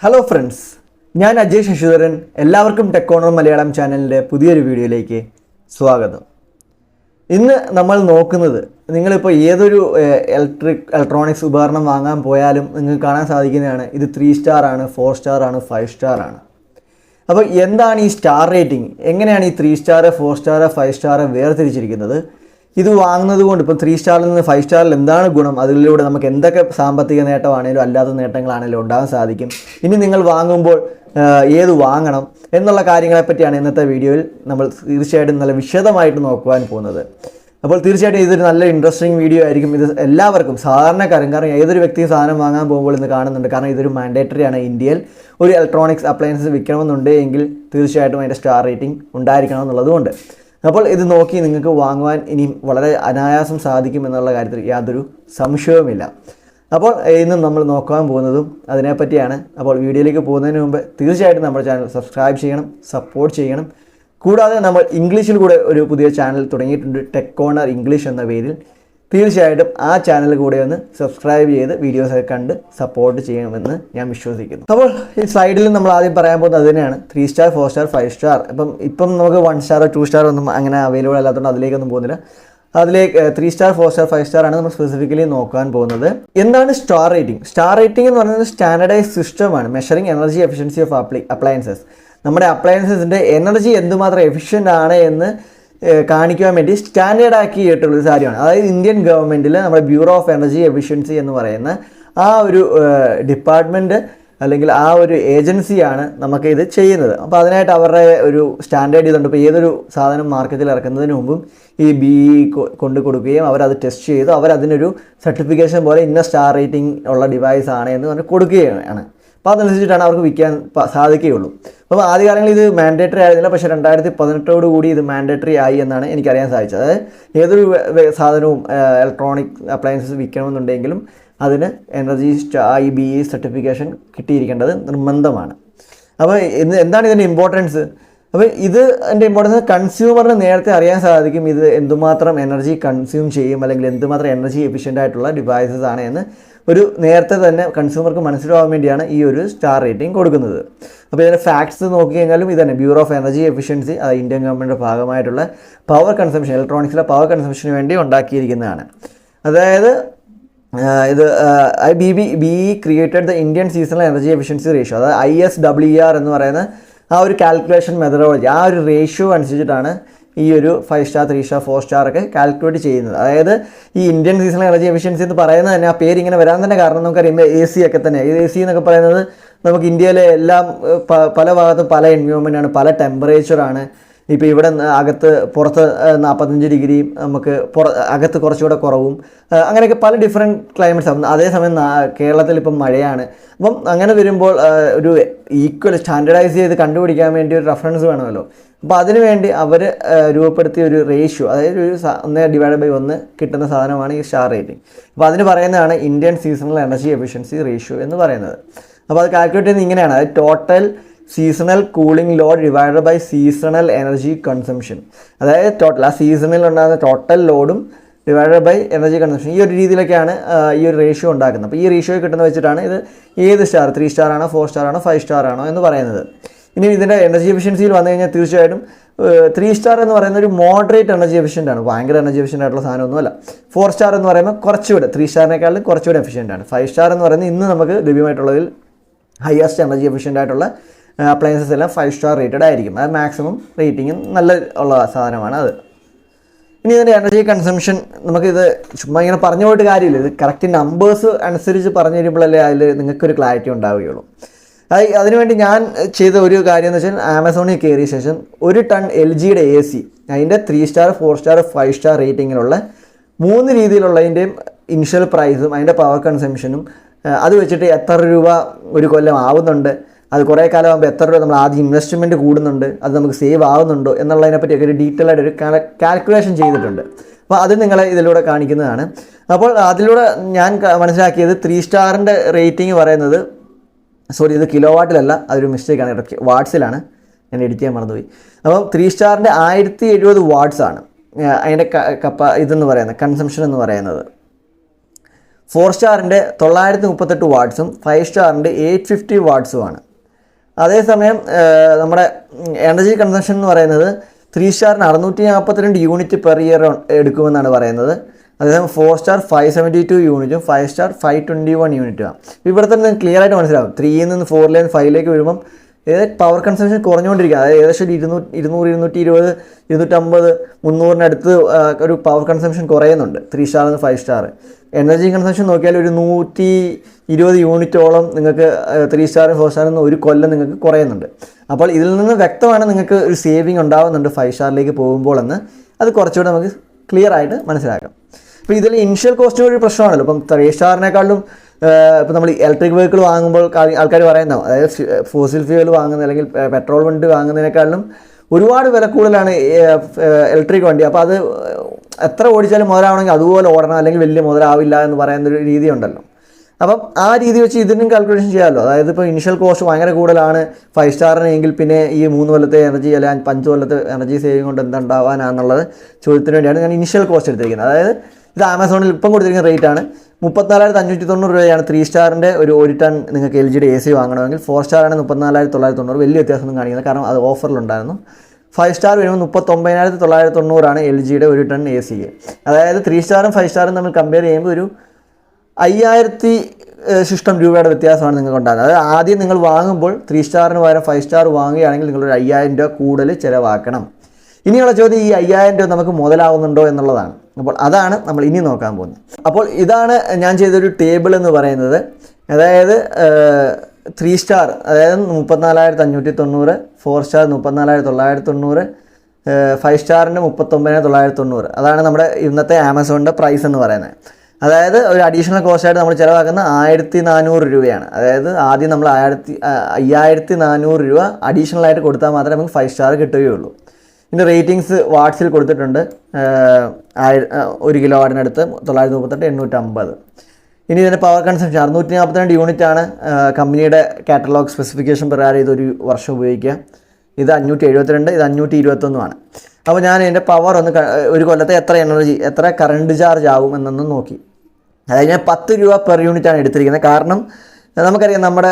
Hello friends, ഞാൻ അജയ് ശശിധരൻ. എല്ലാവർക്കും tech corner Malayalam ചാനലിൻ്റെ പുതിയൊരു വീഡിയോയിലേക്ക് സ്വാഗതം. ഇന്ന് നമ്മൾ നോക്കുന്നത്, നിങ്ങളിപ്പോൾ ഏതൊരു ഇലക്ട്രോണിക്സ് ഉപകരണം വാങ്ങാൻ പോയാലും നിങ്ങൾക്ക് കാണാൻ സാധിക്കുന്നതാണ്. ഇത് 3 സ്റ്റാർ ആണ്, 4 സ്റ്റാർ ആണ്, 5 സ്റ്റാർ ആണ്. അപ്പോൾ എന്താണ് ഈ സ്റ്റാർ റേറ്റിംഗ്? എങ്ങനെയാണ് ഈ 3 സ്റ്റാർ, 4 സ്റ്റാർ, 5 സ്റ്റാർ വേർതിരിച്ചിരിക്കുന്നത്? ഇത് വാങ്ങുന്നത് കൊണ്ട് ഇപ്പോൾ 3 സ്റ്റാറിൽ നിന്ന് 5 സ്റ്റാറിൽ എന്താണ് ഗുണം? അതിലൂടെ നമുക്ക് എന്തൊക്കെ സാമ്പത്തിക നേട്ടമാണെങ്കിലും അല്ലാത്ത നേട്ടങ്ങളാണെങ്കിലും ഉണ്ടാകാൻ സാധിക്കും. ഇനി നിങ്ങൾ വാങ്ങുമ്പോൾ ഏത് വാങ്ങണം എന്നുള്ള കാര്യങ്ങളെപ്പറ്റിയാണ് ഇന്നത്തെ വീഡിയോയിൽ നമ്മൾ തീർച്ചയായിട്ടും നല്ല വിശദമായിട്ട് നോക്കുവാൻ പോകുന്നത്. അപ്പോൾ തീർച്ചയായിട്ടും ഇതൊരു നല്ല ഇൻട്രസ്റ്റിംഗ് വീഡിയോ ആയിരിക്കും. ഇത് എല്ലാവർക്കും സാധാരണക്കാരും, കാരണം ഏതൊരു വ്യക്തിയും സാധനം വാങ്ങാൻ പോകുമ്പോൾ ഇന്ന് കാണുന്നുണ്ട്. കാരണം ഇതൊരു മാൻഡേറ്ററി ആണ്. ഇന്ത്യയിൽ ഒരു ഇലക്ട്രോണിക്സ് അപ്ലയൻസസ് വിൽക്കണമെന്നുണ്ട് എങ്കിൽ തീർച്ചയായിട്ടും അതിൻ്റെ സ്റ്റാർ റേറ്റിംഗ് ഉണ്ടായിരിക്കണം എന്നുള്ളതുകൊണ്ട്. അപ്പോൾ ഇത് നോക്കി നിങ്ങൾക്ക് വാങ്ങുവാൻ ഇനിയും വളരെ അനായാസം സാധിക്കും എന്നുള്ള കാര്യത്തിൽ യാതൊരു സംശയവുമില്ല. അപ്പോൾ ഇന്ന് നമ്മൾ നോക്കാൻ പോകുന്നതും അതിനെപ്പറ്റിയാണ്. അപ്പോൾ വീഡിയോയിലേക്ക് പോകുന്നതിന് മുമ്പ് തീർച്ചയായിട്ടും നമ്മുടെ ചാനൽ സബ്സ്ക്രൈബ് ചെയ്യണം, സപ്പോർട്ട് ചെയ്യണം. കൂടാതെ നമ്മൾ ഇംഗ്ലീഷിൽ കൂടെ ഒരു പുതിയ ചാനൽ തുടങ്ങിയിട്ടുണ്ട്, ടെക് കോർണർ ഇംഗ്ലീഷ് എന്ന പേരിൽ. തീർച്ചയായിട്ടും ആ ചാനൽ കൂടെ ഒന്ന് സബ്സ്ക്രൈബ് ചെയ്ത് വീഡിയോസൊക്കെ കണ്ട് സപ്പോർട്ട് ചെയ്യണമെന്ന് ഞാൻ വിശ്വസിക്കുന്നു. അപ്പോൾ ഈ സ്ലൈഡിൽ നമ്മൾ ആദ്യം പറയാൻ പോകുന്നത് അത് തന്നെയാണ്. 3 സ്റ്റാർ, 4 സ്റ്റാർ, 5 സ്റ്റാർ. ഇപ്പം നമുക്ക് 1 സ്റ്റാർ 2 സ്റ്റാർ ഒന്നും അങ്ങനെ അവൈലബിൾ അല്ലാത്തതുകൊണ്ട് അതിലേക്കൊന്നും പോകുന്നില്ല. അതിലേക്ക് 3 സ്റ്റാർ, 4 സ്റ്റാർ, 5 സ്റ്റാർ ആണ് നമ്മൾ സ്പെസിഫിക്കലി നോക്കാൻ പോകുന്നത്. എന്താണ് സ്റ്റാർ റേറ്റിംഗ്? സ്റ്റാർ റേറ്റിംഗ് എന്ന് പറയുന്നത് സ്റ്റാൻഡർഡൈസ് സിസ്റ്റമാണ് measuring energy efficiency of appliances. നമ്മുടെ അപ്ലയൻസസിൻ്റെ എനർജി എന്തുമാത്രം എഫിഷ്യൻ്റ് ആണ് എന്ന് കാണിക്കുവാൻ വേണ്ടി സ്റ്റാൻഡേർഡ് ആക്കിയിട്ടുള്ളൊരു കാര്യമാണ്. അതായത് ഇന്ത്യൻ ഗവൺമെൻറ്റിൽ നമ്മുടെ ബ്യൂറോ ഓഫ് എനർജി എഫിഷ്യൻസി എന്ന് പറയുന്ന ആ ഒരു ഡിപ്പാർട്ട്മെൻറ്റ് അല്ലെങ്കിൽ ആ ഒരു ഏജൻസിയാണ് നമുക്ക് ഇത് ചെയ്യുന്നത്. അപ്പോൾ അതിനായിട്ട് അവരുടെ ഒരു സ്റ്റാൻഡേർഡ് ഇതുണ്ട്. ഇപ്പോൾ ഏതൊരു സാധനം മാർക്കറ്റിൽ ഇറക്കുന്നതിന് മുമ്പും ഈ BE കൊണ്ട് കൊടുക്കുകയും അവരത് ടെസ്റ്റ് ചെയ്ത് അവരതിനൊരു സർട്ടിഫിക്കേഷൻ പോലെ ഇന്ന സ്റ്റാർ റേറ്റിംഗ് ഉള്ള ഡിവൈസ് ആണ് എന്ന് പറഞ്ഞ് കൊടുക്കുകയാണ്. അപ്പോൾ അതനുസരിച്ചിട്ടാണ് അവർക്ക് വിൽക്കാൻ സാധിക്കുകയുള്ളൂ. അപ്പോൾ ആദ്യകാലങ്ങളിൽ ഇത് മാൻഡേറ്ററി ആയിരുന്നില്ല, പക്ഷേ 2018 കൂടി ഇത് മാൻഡേറ്ററി ആയി എന്നാണ് എനിക്കറിയാൻ സാധിച്ചത്. അതായത് ഏതൊരു സാധനവും ഇലക്ട്രോണിക് അപ്ലയൻസസ് വിൽക്കണമെന്നുണ്ടെങ്കിലും അതിന് എനർജി BE സർട്ടിഫിക്കേഷൻ കിട്ടിയിരിക്കേണ്ടത് നിർബന്ധമാണ്. അപ്പോൾ എന്താണ് ഇതിൻ്റെ ഇമ്പോർട്ടൻസ്? അപ്പോൾ ഇതിൻ്റെ ഇമ്പോർട്ടൻസ് കൺസ്യൂമറിന് നേരത്തെ അറിയാൻ സാധിക്കും ഇത് എന്തുമാത്രം എനർജി കൺസ്യൂം ചെയ്യും അല്ലെങ്കിൽ എന്തുമാത്രം എനർജി എഫിഷ്യൻ്റ് ആയിട്ടുള്ള ഡിവൈസസ് ആണ് എന്ന് ഒരു നേരത്തെ തന്നെ കൺസ്യൂമർക്ക് മനസ്സിലാവാൻ വേണ്ടിയാണ് ഈ ഒരു സ്റ്റാർ റേറ്റിംഗ് കൊടുക്കുന്നത്. അപ്പോൾ ഇതിൻ്റെ ഫാക്ട്സ് നോക്കി കഴിഞ്ഞാലും ഇത് തന്നെ ബ്യൂറോ ഓഫ് എനർജി എഫിഷ്യൻസി, അത് ഇന്ത്യൻ ഗവൺമെൻറ്റിൻ്റെ ഭാഗമായിട്ടുള്ള പവർ കൺസംഷൻ, ഇലക്ട്രോണിക്സിലെ പവർ കൺസംഷന് വേണ്ടി ഉണ്ടാക്കിയിരിക്കുന്നതാണ്. അതായത് ഇത് BE created the Indian seasonal energy efficiency ratio, അതായത് ISWER എന്ന് പറയുന്ന ആ ഒരു കാൽക്കുലേഷൻ മെത്തഡോളജി, ആ ഒരു റേഷ്യോ അനുസരിച്ചിട്ടാണ് ഈ ഒരു 5 സ്റ്റാർ, 3 സ്റ്റാർ, 4 സ്റ്റാർ ഒക്കെ കാൽക്കുലേറ്റ് ചെയ്യുന്നത്. അതായത് ഈ ഇന്ത്യൻ സീസണൽ എനർജി എഫിഷ്യൻസി എന്ന് പറയുന്നത് തന്നെ, ആ പേര് ഇങ്ങനെ വരാൻ തന്നെ കാരണം നമുക്കറിയാം AC ഒക്കെ തന്നെ. AC എന്നൊക്കെ പറയുന്നത് നമുക്ക് ഇന്ത്യയിലെ എല്ലാം പല ഭാഗത്തും പല എൻവയോൺമെൻറ്റാണ്, പല ടെമ്പറേച്ചറാണ്. ഇപ്പോൾ ഇവിടെ പുറത്ത് 45 ഡിഗ്രി, നമുക്ക് അകത്ത് കുറച്ചുകൂടെ കുറവും, അങ്ങനെയൊക്കെ പല ഡിഫറെൻറ്റ് ക്ലൈമറ്റ്സ് ആണ്. അതേസമയം കേരളത്തിൽ ഇപ്പം മഴയാണ്. അപ്പം അങ്ങനെ വരുമ്പോൾ ഒരു ഈക്വൽ സ്റ്റാൻഡർഡൈസ് ചെയ്ത് കണ്ടുപിടിക്കാൻ വേണ്ടി ഒരു റെഫറൻസ് വേണമല്ലോ. അപ്പോൾ അതിനു വേണ്ടി അവർ രൂപപ്പെടുത്തിയ ഒരു റേഷ്യോ, അതായത് ഒരു 1/1 കിട്ടുന്ന സാധനമാണ് ഈ സ്റ്റാർ റേറ്റിംഗ്. അപ്പോൾ അതിന് പറയുന്നതാണ് Indian seasonal energy efficiency ratio എന്ന് പറയുന്നത്. അപ്പോൾ അത് കാൽക്കുലേറ്റ് ചെയ്യുന്നത് ഇങ്ങനെയാണ്. അതായത് total seasonal cooling load divided by seasonal energy consumption. അതായത് ആ സീസണിൽ ഉണ്ടാകുന്ന ടോട്ടൽ ലോഡും ഡിവൈഡഡ് ബൈ എനർജി കൺസംഷൻ. ഈ ഒരു രീതിയിലൊക്കെയാണ് ഈ ഒരു റേഷ്യോ ഉണ്ടാക്കുന്നത്. അപ്പോൾ ഈ റേഷ്യോ കിട്ടുന്ന വെച്ചിട്ടാണ് ഇത് ഏത് സ്റ്റാർ, 3 സ്റ്റാർ ആണോ, 4 സ്റ്റാർ ആണോ, 5 സ്റ്റാർ ആണോ എന്ന് പറയുന്നത്. ഇനി ഇതിൻ്റെ എനർജി എഫിഷ്യൻസിയിൽ വന്നു കഴിഞ്ഞാൽ തീർച്ചയായിട്ടും 3 സ്റ്റാർ എന്ന് പറയുന്ന ഒരു മോഡറേറ്റ് എനർജി എഫിഷ്യൻ്റ് ആണ്, ഭയങ്കര എനർജി എഫിഷ്യൻ്റ് ആയിട്ടുള്ള സാധനമൊന്നുമല്ല. 4 സ്റ്റാർ എന്ന് പറയുമ്പോൾ കുറച്ചുകൂടെ 3 സ്റ്റാറിനേക്കാളും കുറച്ചുകൂടെ എഫിഷ്യൻ്റ് ആണ്. 5 സ്റ്റാർ എന്ന് പറയുന്നത് ഇന്ന് നമുക്ക് ലഭ്യമായിട്ടുള്ളതിൽ ഹയസ്റ്റ് എനർജി എഫിഷ്യൻ്റ് ആയിട്ടുള്ള അപ്ലയൻസസ് എല്ലാം 5 സ്റ്റാർ റേറ്റഡ് ആയിരിക്കും. അത് മാക്സിമം റേറ്റിംഗും നല്ല ഉള്ള സാധനമാണ് അത്. ഇനി ഇതിൻ്റെ എനർജി കൺസംഷൻ നമുക്കിത് ചുമ്മാ ഇങ്ങനെ പറഞ്ഞു പോയിട്ട് കാര്യമില്ല. ഇത് കറക്റ്റ് നമ്പേഴ്സ് അനുസരിച്ച് പറഞ്ഞു തരുമ്പോഴല്ലേ അതിൽ നിങ്ങൾക്കൊരു ക്ലാരിറ്റി ഉണ്ടാവുകയുള്ളൂ. അതിനുവേണ്ടി ഞാൻ ചെയ്ത ഒരു കാര്യം എന്ന് വെച്ചാൽ, ആമസോണിൽ കയറിയ ശേഷം 1 ടൺ LGയുടെ AC, അതിൻ്റെ 3 സ്റ്റാർ, 4 സ്റ്റാർ, 5 സ്റ്റാർ റേറ്റിങ്ങിലുള്ള 3 രീതിയിലുള്ളതിൻ്റെയും ഇനിഷ്യൽ പ്രൈസും അതിൻ്റെ പവർ കൺസംഷനും അത് വെച്ചിട്ട് എത്ര രൂപ ഒരു കൊല്ലം ആവുന്നുണ്ട്, അത് കുറേ കാലം ആകുമ്പോൾ എത്ര രൂപ നമ്മൾ ആദ്യം ഇൻവെസ്റ്റ്മെൻറ്റ് കൂടുന്നുണ്ട്, അത് നമുക്ക് സേവ് ആവുന്നുണ്ടോ എന്നുള്ളതിനെപ്പറ്റിയൊക്കെ ഒരു ഡീറ്റെയിൽ ആയിട്ട് ഒരു കാൽക്കുലേഷൻ ചെയ്തിട്ടുണ്ട്. അപ്പോൾ അത് നിങ്ങളെ ഇതിലൂടെ കാണിക്കുന്നതാണ്. അപ്പോൾ അതിലൂടെ ഞാൻ മനസ്സിലാക്കിയത് 3 സ്റ്റാറിൻ്റെ റേറ്റിംഗ് പറയുന്നത്, സോറി ഇത് കിലോ വാട്ടിലല്ല, അതൊരു മിസ്റ്റേക്കാണ്, വാട്ട്സിലാണ്, ഞാൻ എഡിറ്റ് ചെയ്യാൻ മറന്നുപോയി. അപ്പം 3 സ്റ്റാറിൻ്റെ 1070 വാട്ട്സ് ആണ് അതിൻ്റെ ഇതെന്ന് പറയുന്നത്, കൺസംഷൻ എന്ന് പറയുന്നത്. 4 സ്റ്റാറിൻ്റെ 938 വാട്ട്സും 5 സ്റ്റാറിൻ്റെ 850 വാട്ട്സുമാണ്. അതേസമയം നമ്മുടെ എനർജി കൺസംഷൻ എന്ന് പറയുന്നത് 3 സ്റ്റാറിന് 642 യൂണിറ്റ് പെർ ഇയർ എടുക്കുമെന്നാണ് പറയുന്നത്. അതേസമയം 4 സ്റ്റാർ 572 യൂണിറ്റും 5 സ്റ്റാർ 521 യൂണിറ്റുമാണ്. ഇവിടെ തന്നെ ക്ലിയർ ആയിട്ട് മനസ്സിലാവും 3ൽ നിന്ന് 4 5ലേക്ക് വരുമ്പം പവർ കൺസംഷൻ കുറഞ്ഞുകൊണ്ടിരിക്കുക. അതായത് ഏകദേശം ഒരു 200 220 250 300-അടുത്ത് ഒരു പവർ കൺസംഷൻ കുറയുന്നുണ്ട് 3 സ്റ്റാറിൽ നിന്ന് 5 സ്റ്റാർ. എനർജി കൺസംഷൻ നോക്കിയാൽ ഒരു 120 യൂണിറ്റോളം നിങ്ങൾക്ക് 3 സ്റ്റാറും 4 സ്റ്റാറിൽ നിന്ന് ഒരു കൊല്ലം നിങ്ങൾക്ക് കുറയുന്നുണ്ട്. അപ്പോൾ ഇതിൽ നിന്ന് വ്യക്തമാണ് നിങ്ങൾക്ക് ഒരു സേവിങ് ഉണ്ടാകുന്നുണ്ട് 5 സ്റ്റാറിലേക്ക് പോകുമ്പോൾ എന്ന്. അത് കുറച്ചുകൂടെ നമുക്ക് ക്ലിയർ ആയിട്ട് മനസ്സിലാക്കാം. ഇപ്പോൾ ഇതിൽ ഇനിഷ്യൽ കോസ്റ്റ് ഒരു പ്രശ്നമാണല്ലോ. ഇപ്പം 3 സ്റ്റാറിനേക്കാളും ഇപ്പോൾ നമ്മൾ ഇലക്ട്രിക് വെഹിക്കിൾ വാങ്ങുമ്പോൾ ആൾക്കാർ പറയുന്നതാവും, അതായത് ഫോസിൽ ഫ്യൂവൽ വാങ്ങുന്ന അല്ലെങ്കിൽ പെട്രോൾ വണ്ടി വാങ്ങുന്നതിനേക്കാളും ഒരുപാട് വില കൂടുതലാണ് ഇലക്ട്രിക് വണ്ടി. അപ്പോൾ അത് എത്ര ഓടിച്ചാലും മുതലാവണമെങ്കിൽ അതുപോലെ ഓടണം, അല്ലെങ്കിൽ വലിയ മുതലാവില്ല എന്ന് പറയുന്നൊരു രീതി ഉണ്ടല്ലോ. അപ്പം ആ രീതി വെച്ച് ഇതിനും കാൽക്കുലേഷൻ ചെയ്യാമല്ലോ. അതായത് ഇപ്പോൾ ഇനിഷ്യൽ കോസ്റ്റ് ഭയങ്കര കൂടുതലാണ് 5 സ്റ്റാറിനെങ്കിൽ പിന്നെ ഈ 3 കൊല്ലത്തെ എനർജി അല്ലെങ്കിൽ 5 കൊല്ലത്തെ എനർജി സേവിങ് കൊണ്ട് എന്താ ഉണ്ടാവാനാണെന്നുള്ളത് ചോദ്യത്തിന് വേണ്ടിയാണ് ഞാൻ ഇനിഷ്യൽ കോസ്റ്റ് എടുത്തിരിക്കുന്നത്. അതായത് ഇത് ആമസോണിൽ ഇപ്പം കൊടുത്തിരിക്കുന്ന റേറ്റാണ്. 34,590 രൂപയാണ് 3 സ്റ്റാറിൻ്റെ ഒരു ടൺ നിങ്ങൾക്ക് LGയുടെ AC വാങ്ങണമെങ്കിൽ. 4 സ്റ്റാറാണ് 34,990. വലിയ വ്യത്യാസമൊന്നും കാണിക്കുന്നത്, കാരണം അത് ഓഫറിലുണ്ടായിരുന്നു. 5 സ്റ്റാർ വരുമ്പോൾ 39,990 LGയുടെ ഒരു ടൺ AC. അതായത് 3 സ്റ്റാറും 5 സ്റ്റാറും തമ്മിൽ കമ്പയർ ചെയ്യുമ്പോൾ ഒരു 5000 ശിഷ്ടം രൂപയുടെ വ്യത്യാസമാണ് നിങ്ങൾക്ക് ഉണ്ടാകുന്നത്. അതായത് ആദ്യം നിങ്ങൾ വാങ്ങുമ്പോൾ 3 സ്റ്റാറിന് പകരം 5 സ്റ്റാർ വാങ്ങുകയാണെങ്കിൽ നിങ്ങളൊരു 5000 രൂപ കൂടുതൽ ചിലവാക്കണം. ഇനിയുള്ള ചോദ്യം ഈ 5000 രൂപ നമുക്ക് മുതലാവുന്നുണ്ടോ എന്നുള്ളതാണ്. അപ്പോൾ അതാണ് നമ്മൾ ഇനി നോക്കാൻ പോകുന്നത്. അപ്പോൾ ഇതാണ് ഞാൻ ചെയ്തൊരു ടേബിൾ എന്ന് പറയുന്നത്. അതായത് 3 സ്റ്റാർ അതായത് 34,590, 4 സ്റ്റാർ 34,990, 5 സ്റ്റാറിൻ്റെ 39,990. അതാണ് നമ്മുടെ ഇന്നത്തെ ആമസോണിൻ്റെ പ്രൈസ് എന്ന് പറയുന്നത്. അതായത് ഒരു അഡീഷണൽ കോസ്റ്റായിട്ട് നമ്മൾ ചിലവാക്കുന്ന 1,400 രൂപയാണ്. അതായത് ആദ്യം നമ്മൾ 5,400 രൂപ അഡീഷണലായിട്ട് കൊടുത്താൽ മാത്രമേ നമുക്ക് 5 സ്റ്റാർ കിട്ടുകയുള്ളൂ. ഇതിൻ്റെ റേറ്റിംഗ്സ് വാട്ട്സിൽ കൊടുത്തിട്ടുണ്ട്. 1 കിലോ വാട്ടിനടുത്ത് 938 850. ഇനി ഇതിൻ്റെ പവർ കൺസംഷൻ 642 യൂണിറ്റാണ് കമ്പനിയുടെ കാറ്റലോഗ് സ്പെസിഫിക്കേഷൻ പ്രകാരം ഇതൊരു വർഷം ഉപയോഗിക്കുക. ഇത് 572, ഇത് 521. അപ്പോൾ ഞാൻ ഇതിൻ്റെ പവർ ഒരു കൊല്ലത്തെ എത്ര കറണ്ട് ചാർജ് ആവും എന്നൊന്ന് നോക്കി. അതായത് ഞാൻ 10 രൂപ പെർ യൂണിറ്റാണ് എടുത്തിരിക്കുന്നത്. കാരണം നമുക്കറിയാം നമ്മുടെ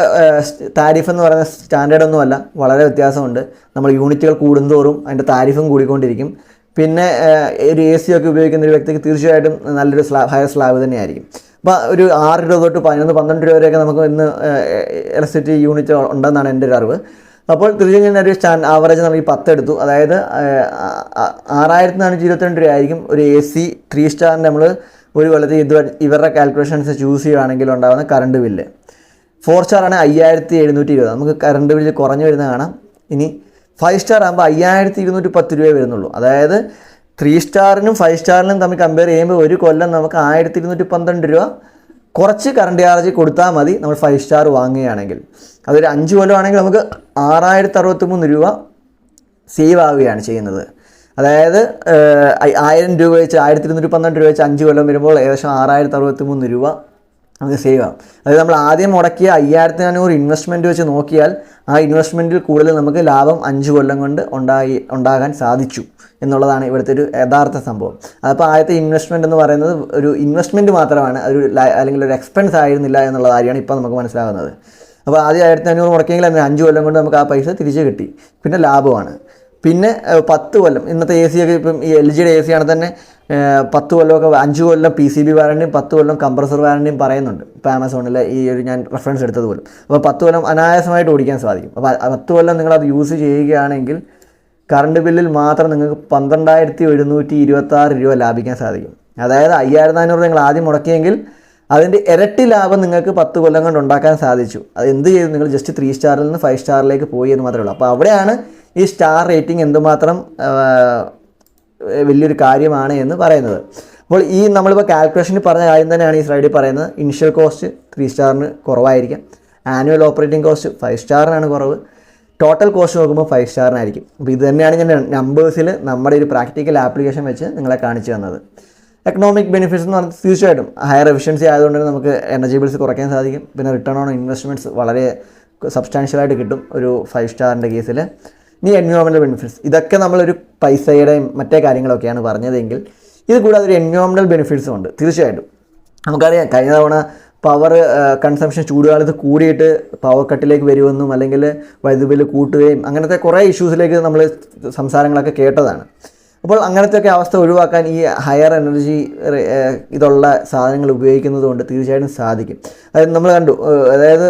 താരിഫ് എന്ന് പറയുന്ന സ്റ്റാൻഡേർഡൊന്നുമല്ല, വളരെ വ്യത്യാസമുണ്ട്. നമ്മൾ യൂണിറ്റുകൾ കൂടുന്തോറും അതിൻ്റെ താരിഫും കൂടിക്കൊണ്ടിരിക്കും. പിന്നെ ഒരു AC ഒക്കെ ഉപയോഗിക്കുന്ന ഒരു വ്യക്തിക്ക് തീർച്ചയായിട്ടും നല്ലൊരു ഹയർ സ്ലാബ് തന്നെയായിരിക്കും. അപ്പോൾ ഒരു 6 രൂപ തൊട്ട് 11-12 രൂപ വരെയൊക്കെ നമുക്ക് ഇന്ന് ഇലക്ട്രിസിറ്റി യൂണിറ്റ് ഉണ്ടെന്നാണ് എൻ്റെ ഒരു അറിവ്. അപ്പോൾ തീർച്ചയായും ഒരു ആവറേജ് നമ്മൾ ഈ 10 എടുത്തു. അതായത് 6,422 രൂപയായിരിക്കും ഒരു AC 3 സ്റ്റാറിൻ്റെ നമ്മൾ ഒരു കൊല്ലത്തിൽ ഇവരുടെ കാൽക്കുലേഷൻസ് ചൂസ് ചെയ്യുകയാണെങ്കിൽ ഉണ്ടാകുന്ന കറണ്ട് ബില്ല്. 4 സ്റ്റാറാണ് 5,720. നമുക്ക് കറണ്ട് ബില്ല് കുറഞ്ഞു വരുന്ന കാണാം. ഇനി 5 സ്റ്റാർ ആകുമ്പോൾ 5,210 രൂപ വരുന്നുള്ളൂ. അതായത് 3 സ്റ്റാറിനും 5 സ്റ്റാറിനും തമ്മിൽ കമ്പയർ ചെയ്യുമ്പോൾ ഒരു കൊല്ലം നമുക്ക് 1,212 രൂപ കുറച്ച് കറണ്ട് ചാർജ് കൊടുത്താൽ മതി നമ്മൾ 5 സ്റ്റാർ വാങ്ങുകയാണെങ്കിൽ. അതൊരു 5 കൊല്ലമാണെങ്കിൽ നമുക്ക് 6,063 രൂപ സേവ് ആവുകയാണ് ചെയ്യുന്നത്. അതായത് 1,000 രൂപ വെച്ച് 1,212 രൂപ വെച്ച് 5 കൊല്ലം വരുമ്പോൾ ഏകദേശം 6,063 രൂപ നമുക്ക് സേവ് ആവും. അതായത് നമ്മൾ ആദ്യം മുടക്കിയ 5,400 ഇൻവെസ്റ്റ്മെൻറ്റ് വെച്ച് നോക്കിയാൽ ആ ഇൻവെസ്റ്റ്മെൻറ്റിൽ കൂടുതൽ നമുക്ക് ലാഭം 5 കൊല്ലം കൊണ്ട് ഉണ്ടാകാൻ സാധിച്ചു എന്നുള്ളതാണ് ഇവിടുത്തെ ഒരു യഥാർത്ഥ സംഭവം. അപ്പോൾ ആദ്യത്തെ ഇൻവെസ്റ്റ്മെൻറ്റ് എന്ന് പറയുന്നത് ഒരു ഇൻവെസ്റ്റ്മെൻറ്റ് മാത്രമാണ്, അല്ലെങ്കിൽ ഒരു എക്സ്പെൻസ് ആയിരുന്നില്ല എന്നുള്ള കാര്യമാണ് ഇപ്പോൾ നമുക്ക് മനസ്സിലാകുന്നത്. അപ്പോൾ ആദ്യം 1,500 മുടക്കിയെങ്കിൽ 5 കൊല്ലം കൊണ്ട് നമുക്ക് ആ പൈസ തിരിച്ച് കിട്ടി. പിന്നെ ലാഭമാണ്. പിന്നെ 10 കൊല്ലം ഇന്നത്തെ AC ഒക്കെ ഇപ്പം ഈ LGയുടെ AC ആണെങ്കിൽ തന്നെ 10 കൊല്ലമൊക്കെ 5 കൊല്ലം PCB വാറണ്ടിയും 10 കൊല്ലം കംപ്രസർ വാറണ്ടിയും പറയുന്നുണ്ട്. ഇപ്പോൾ ആമസോണിലെ ഈ ഒരു ഞാൻ റെഫറൻസ് എടുത്തത് പോലും. അപ്പോൾ 10 കൊല്ലം അനായാസമായിട്ട് ഓടിക്കാൻ സാധിക്കും. അപ്പോൾ 10 കൊല്ലം നിങ്ങളത് യൂസ് ചെയ്യുകയാണെങ്കിൽ കറണ്ട് ബില്ലിൽ മാത്രം നിങ്ങൾക്ക് 12,726 രൂപ ലാഭിക്കാൻ സാധിക്കും. അതായത് 5,400 നിങ്ങൾ ആദ്യം മുടക്കിയെങ്കിൽ അതിൻ്റെ ഇരട്ടി ലാഭം നിങ്ങൾക്ക് 10 കൊല്ലം കൊണ്ട് ഉണ്ടാക്കാൻ സാധിച്ചു. അത് എന്ത് ചെയ്തു? നിങ്ങൾ ജസ്റ്റ് 3 സ്റ്റാറിൽ നിന്ന് 5 സ്റ്റാറിലേക്ക് പോയി എന്ന് മാത്രമേ ഉള്ളൂ. അപ്പോൾ അവിടെയാണ് ഈ സ്റ്റാർ റേറ്റിംഗ് എന്തുമാത്രം വലിയൊരു കാര്യമാണ് എന്ന് പറയുന്നത്. അപ്പോൾ ഈ നമ്മളിപ്പോൾ കാൽക്കുലേഷനിൽ പറഞ്ഞ കാര്യം തന്നെയാണ് ഈ സ്ലൈഡിൽ പറയുന്നത്. ഇനിഷ്യൽ കോസ്റ്റ് 3 സ്റ്റാറിന് കുറവായിരിക്കും. ആനുവൽ ഓപ്പറേറ്റിംഗ് കോസ്റ്റ് 5 സ്റ്റാറിനാണ് കുറവ്. ടോട്ടൽ കോസ്റ്റ് നോക്കുമ്പോൾ 5 സ്റ്റാറിനായിരിക്കും. അപ്പോൾ ഇത് തന്നെയാണ് ഞാൻ നമ്പേഴ്സിൽ നമ്മുടെ ഒരു പ്രാക്ടിക്കൽ ആപ്ലിക്കേഷൻ വെച്ച് നിങ്ങളെ കാണിച്ചു തന്നത്. എക്കണോമിക് ബെനിഫിറ്റ്സ് എന്ന് പറഞ്ഞാൽ തീർച്ചയായിട്ടും ഹയർ എഫിഷ്യൻസി ആയതുകൊണ്ട് തന്നെ നമുക്ക് എനർജി ബിൽസ് കുറയ്ക്കാൻ സാധിക്കും. പിന്നെ റിട്ടേൺ ഓൺ ഇൻവെസ്റ്റ്മെൻറ്റ്സ് വളരെ സബ്സ്റ്റാൻഷ്യലായിട്ട് കിട്ടും ഒരു 5 സ്റ്റാറിൻ്റെ കേസിൽ. ഇനി എൻവയോൺമെൻറ്റൽ ബെനിഫിറ്റ്സ്, ഇതൊക്കെ നമ്മളൊരു പൈസയുടെയും മറ്റേ കാര്യങ്ങളൊക്കെയാണ് പറഞ്ഞതെങ്കിൽ ഇത് കൂടാതെ ഒരു എൻവയോൺമെൻറ്റൽ ബെനിഫിറ്റ്സും ഉണ്ട് തീർച്ചയായിട്ടും. നമുക്കറിയാം കഴിഞ്ഞ തവണ പവർ കൺസംഷൻ ചൂടുകാലത്ത് കൂടിയിട്ട് പവർ കട്ടിലേക്ക് വരുമെന്നും അല്ലെങ്കിൽ വൈദ്യുതി ബില്ല് കൂട്ടുകയും അങ്ങനത്തെ കുറേ ഇഷ്യൂസിലേക്ക് നമ്മൾ സംസാരങ്ങളൊക്കെ കേട്ടതാണ്. അപ്പോൾ അങ്ങനത്തെയൊക്കെ അവസ്ഥ ഒഴിവാക്കാൻ ഈ ഹയർ എനർജി ഇതുള്ള സാധനങ്ങൾ ഉപയോഗിക്കുന്നത് കൊണ്ട് തീർച്ചയായിട്ടും സാധിക്കും. അതായത് നമ്മൾ കണ്ടു, അതായത്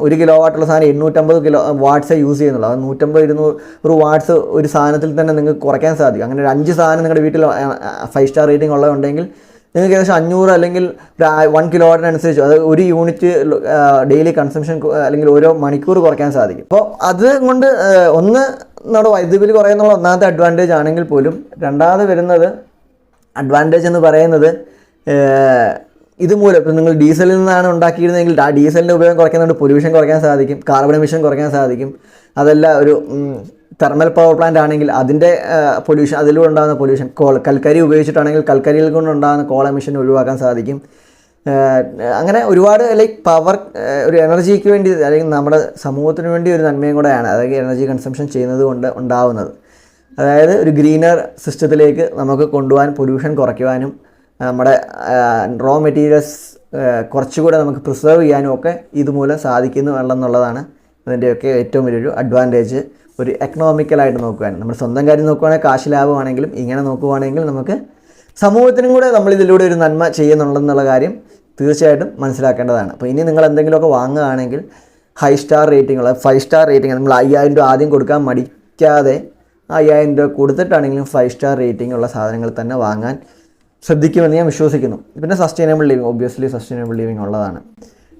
1 കിലോ വാട്ടുള്ള സാധനം 850 കിലോ വാട്ട്സേ യൂസ് ചെയ്യുന്നുള്ളൂ. അത് 150-200 വാട്ട്സ് ഒരു സാധനത്തിൽ തന്നെ നിങ്ങൾക്ക് കുറയ്ക്കാൻ സാധിക്കും. അങ്ങനെ ഒരു 5 സാധനം നിങ്ങളുടെ വീട്ടിൽ 5 സ്റ്റാർ റേറ്റിംഗ് ഉള്ളതുണ്ടെങ്കിൽ നിങ്ങൾക്ക് ഏകദേശം 500 അല്ലെങ്കിൽ 1 കിലോ വാട്ടിനനുസരിച്ച് അത് ഒരു യൂണിറ്റ് ഡെയിലി കൺസംഷൻ അല്ലെങ്കിൽ ഓരോ മണിക്കൂർ കുറയ്ക്കാൻ സാധിക്കും. അപ്പോൾ അതുകൊണ്ട് ഒന്ന് നമ്മുടെ വൈദ്യുതി ബില്ല് കുറയുന്നുള്ള ഒന്നാമത്തെ അഡ്വാൻറ്റേജ് ആണെങ്കിൽ പോലും രണ്ടാമത് വരുന്നത് അഡ്വാൻറ്റേജ് എന്ന് പറയുന്നത് ഇതുമൂലം ഇപ്പം നിങ്ങൾ ഡീസലിൽ നിന്നാണ് ഉണ്ടാക്കിയിരുന്നെങ്കിൽ ആ ഡീസലിൻ്റെ ഉപയോഗം കുറയ്ക്കുന്നതുകൊണ്ട് പൊല്യൂഷൻ കുറയ്ക്കാൻ സാധിക്കും, കാർബൺ എമിഷൻ കുറയ്ക്കാൻ സാധിക്കും. അതല്ല ഒരു തെർമൽ പവർ പ്ലാന്റ് ആണെങ്കിൽ അതിൻ്റെ പൊല്യൂഷൻ, അതിലൂടെ ഉണ്ടാകുന്ന പൊല്യൂഷൻ, കൽക്കരി ഉപയോഗിച്ചിട്ടാണെങ്കിൽ കൽക്കരിയിൽ കൊണ്ടുണ്ടാകുന്ന കോൾ എമിഷൻ ഒഴിവാക്കാൻ സാധിക്കും. അങ്ങനെ ഒരുപാട് ലൈക്ക് പവർ ഒരു എനർജിക്ക് വേണ്ടി അല്ലെങ്കിൽ നമ്മുടെ സമൂഹത്തിന് വേണ്ടി ഒരു നന്മയും കൂടെയാണ് അതായത് എനർജി കൺസംഷൻ ചെയ്യുന്നത് കൊണ്ട് ഉണ്ടാവുന്നത്. അതായത് ഒരു ഗ്രീനർ സിസ്റ്റത്തിലേക്ക് നമുക്ക് കൊണ്ടുപോകാൻ, പൊല്യൂഷൻ കുറയ്ക്കുവാനും നമ്മുടെ റോ മെറ്റീരിയൽസ് കുറച്ചുകൂടെ നമുക്ക് പ്രിസർവ് ചെയ്യാനും ഒക്കെ ഇതുമൂലം സാധിക്കുന്നു എന്നുള്ളതാണ് ഇതിൻ്റെയൊക്കെ ഏറ്റവും വലിയൊരു അഡ്വാൻറ്റേജ്. ഒരു എക്കണോമിക്കലായിട്ട് നോക്കുവാനും നമ്മുടെ സ്വന്തം കാര്യം നോക്കുവാണെങ്കിൽ കാശ് ലാഭമാണെങ്കിലും ഇങ്ങനെ നോക്കുവാണെങ്കിൽ നമുക്ക് സമൂഹത്തിനും കൂടെ നമ്മൾ ഇതിലൂടെ ഒരു നന്മ ചെയ്യുന്നുണ്ടെന്നുള്ള കാര്യം തീർച്ചയായിട്ടും മനസ്സിലാക്കേണ്ടതാണ്. അപ്പോൾ ഇനി നിങ്ങൾ എന്തെങ്കിലുമൊക്കെ വാങ്ങുകയാണെങ്കിൽ ഹൈ സ്റ്റാർ റേറ്റിംഗ് ഉള്ള 5 സ്റ്റാർ റേറ്റിംഗ്, നമ്മൾ 5000 രൂപ ആദ്യം കൊടുക്കാൻ മടിക്കാതെ 5000 രൂപ കൊടുത്തിട്ടാണെങ്കിലും 5 സ്റ്റാർ റേറ്റിംഗ് ഉള്ള സാധനങ്ങൾ തന്നെ വാങ്ങാൻ ശ്രദ്ധിക്കുമെന്ന് ഞാൻ വിശ്വസിക്കുന്നു. പിന്നെ sustainable living, obviously sustainable living ഉള്ളതാണ്.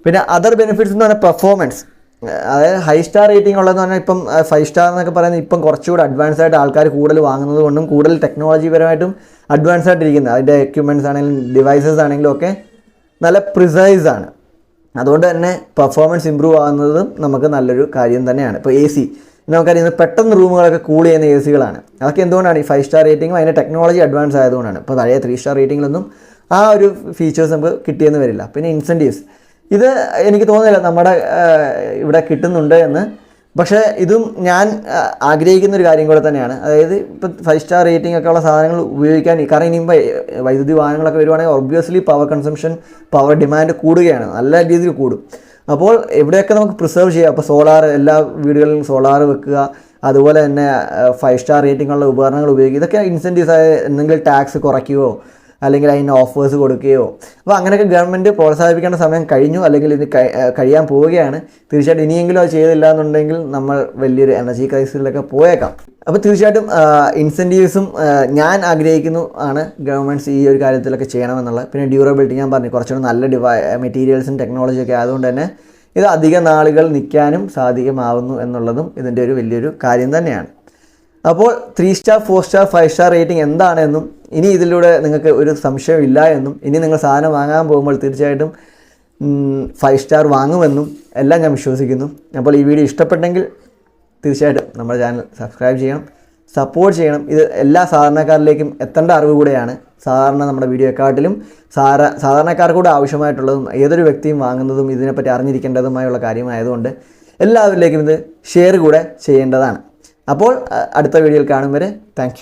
പിന്നെ അതർ ബെനിഫിറ്റ്സ് എന്ന് പറഞ്ഞാൽ പെർഫോമൻസ്, അതായത് ഹൈ സ്റ്റാർ റേറ്റിംഗ് ഉള്ളതെന്ന് പറഞ്ഞാൽ ഇപ്പം 5 സ്റ്റാർ എന്നൊക്കെ പറയുന്നത് ഇപ്പം കുറച്ചുകൂടി അഡ്വാൻസ് ആയിട്ട് ആൾക്കാർ കൂടുതൽ വാങ്ങുന്നത് കൊണ്ടും കൂടുതൽ ടെക്നോളജി പരമായിട്ടും അഡ്വാൻസ് ആയിട്ടിരിക്കുന്നത്, അതിൻ്റെ എക്യുപ്മെൻറ്റ്സ് ആണെങ്കിലും ഡിവൈസസ് ആണെങ്കിലും ഒക്കെ നല്ല പ്രിസൈസ് ആണ്. അതുകൊണ്ട് തന്നെ പെർഫോമൻസ് ഇമ്പ്രൂവ് ആകുന്നതും നമുക്ക് നല്ലൊരു കാര്യം തന്നെയാണ്. ഇപ്പോൾ AC നമുക്കറിയുന്നത് പെട്ടെന്ന് റൂമുകളൊക്കെ കൂൾ ചെയ്യുന്ന AC-കളാണ്. അതൊക്കെ എന്തുകൊണ്ടാണ് ഈ 5 സ്റ്റാർ റേറ്റിംഗും അതിൻ്റെ ടെക്നോളജി അഡ്വാൻസ് ആയതുകൊണ്ടാണ്. ഇപ്പോൾ പഴയ 3 സ്റ്റാർ റേറ്റിംഗിലൊന്നും ആ ഒരു ഫീച്ചേഴ്സ് നമുക്ക് കിട്ടിയെന്ന് വരില്ല. പിന്നെ ഇൻസെൻറ്റീവ്സ്, ഇത് എനിക്ക് തോന്നുന്നില്ല നമ്മുടെ ഇവിടെ കിട്ടുന്നുണ്ട് എന്ന്. പക്ഷേ ഇതും ഞാൻ ആഗ്രഹിക്കുന്ന ഒരു കാര്യം കൂടെ തന്നെയാണ്. അതായത് ഇപ്പോൾ 5 സ്റ്റാർ റേറ്റിംഗ് ഒക്കെ ഉള്ള സാധനങ്ങൾ ഉപയോഗിക്കാൻ, കാരണം ഇനിയിപ്പോൾ വൈദ്യുതി വാഹനങ്ങളൊക്കെ വരുവാണെങ്കിൽ obviously power consumption, power demand കൂടുകയാണ്, നല്ല രീതിയിൽ കൂടും. അപ്പോൾ എവിടെയൊക്കെ നമുക്ക് പ്രിസർവ് ചെയ്യാം. അപ്പോൾ സോളാർ, എല്ലാ വീടുകളിലും സോളാർ വെക്കുക, അതുപോലെ തന്നെ 5 സ്റ്റാർ റേറ്റിംഗ് ഉള്ള ഉപകരണങ്ങൾ ഉപയോഗിക്കുക. ഇതൊക്കെ ഇൻസെൻറ്റീവ്സ് ആയ എന്തെങ്കിലും ടാക്സ് കുറയ്ക്കുകയോ അല്ലെങ്കിൽ അതിന് ഓഫേഴ്സ് കൊടുക്കുകയോ, അപ്പോൾ അങ്ങനെയൊക്കെ ഗവൺമെൻറ് പ്രോത്സാഹിപ്പിക്കേണ്ട സമയം കഴിഞ്ഞു, അല്ലെങ്കിൽ ഇത് കഴിയാൻ പോവുകയാണ്. തീർച്ചയായിട്ടും ഇനിയെങ്കിലും അത് ചെയ്തില്ല എന്നുണ്ടെങ്കിൽ നമ്മൾ വലിയൊരു എനർജി ക്രൈസിസിലൊക്കെ പോയേക്കാം. അപ്പോൾ തീർച്ചയായിട്ടും ഇൻസെൻറ്റീവ്സും ഞാൻ ആഗ്രഹിക്കുന്നു ആണ് ഗവൺമെൻറ്റ്സ് ഈ ഒരു കാര്യത്തിലൊക്കെ ചെയ്യണമെന്നുള്ളത്. പിന്നെ ഡ്യൂറബിലിറ്റി, ഞാൻ പറഞ്ഞു കുറച്ചുകൂടി നല്ല മെറ്റീരിയൽസും ടെക്നോളജിയൊക്കെ ആയതുകൊണ്ട് തന്നെ ഇത് അധിക നാളുകൾ നിൽക്കാനും സാധ്യമാവുന്നു എന്നുള്ളതും ഇതിൻ്റെ ഒരു വലിയൊരു കാര്യം തന്നെയാണ്. അപ്പോൾ 3 സ്റ്റാർ 4 സ്റ്റാർ 5 സ്റ്റാർ റേറ്റിംഗ് എന്താണെന്നും ഇനി ഇതിലൂടെ നിങ്ങൾക്ക് ഒരു സംശയമില്ല എന്നും ഇനി നിങ്ങൾ സാധനം വാങ്ങാൻ പോകുമ്പോൾ തീർച്ചയായിട്ടും 5 സ്റ്റാർ വാങ്ങുമെന്നും എല്ലാം ഞാൻ വിശ്വസിക്കുന്നു. അപ്പോൾ ഈ വീഡിയോ ഇഷ്ടപ്പെട്ടെങ്കിൽ തീർച്ചയായിട്ടും നമ്മുടെ ചാനൽ സബ്സ്ക്രൈബ് ചെയ്യണം, സപ്പോർട്ട് ചെയ്യണം. ഇത് എല്ലാ സാധാരണക്കാരിലേക്കും എത്തേണ്ട അറിവ് കൂടെയാണ്. സാധാരണ നമ്മുടെ വീഡിയോക്കാട്ടിലും സാധാരണക്കാർക്ക് കൂടെ ആവശ്യമായിട്ടുള്ളതും ഏതൊരു വ്യക്തിയും വാങ്ങുന്നതും ഇതിനെപ്പറ്റി അറിഞ്ഞിരിക്കേണ്ടതുമായുള്ള കാര്യമായതുകൊണ്ട് എല്ലാവരിലേക്കും ഇത് ഷെയർ കൂടെ ചെയ്യേണ്ടതാണ്. അപ്പോൾ അടുത്ത വീഡിയോയിൽ കാണും വരെ താങ്ക് യു.